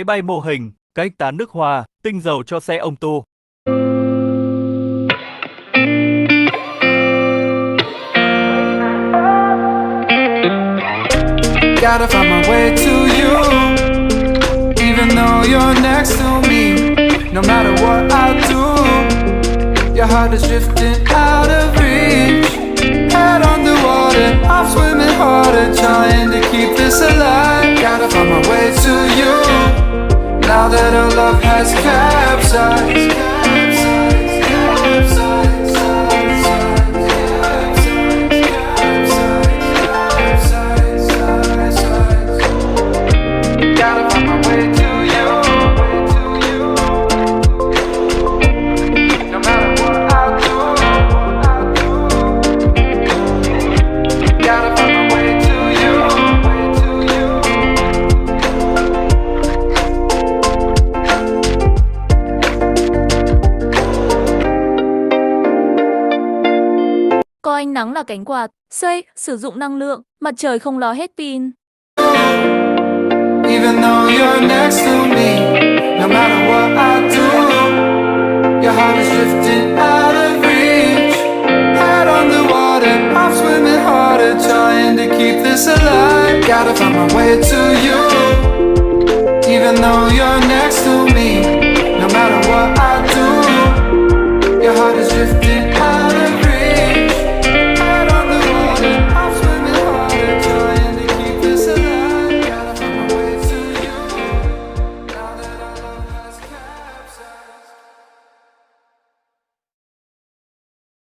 máy bay mô hình, cách tán nước hoa, tinh dầu cho xe ông tu. Gotta find my way to you, even though you're next to me. No matter what I do, your heart is drifting out of reach. Head underwater, I'm swimming harder, trying to keep this alive. Gotta find my way to you, now that our love has capsized. Gotta find my way to you, no matter what I do. Gotta find my way to you. Coi ánh nắng là cánh quạt, xây, sử dụng năng lượng, mặt trời không lo hết pin. Even though you're next to me, no matter what I do, your heart is drifting out of reach. Head on the water, I'm swimming harder, trying to keep this alive. Gotta find my way to you, even though you're next to me, no matter what I do, your heart is drifting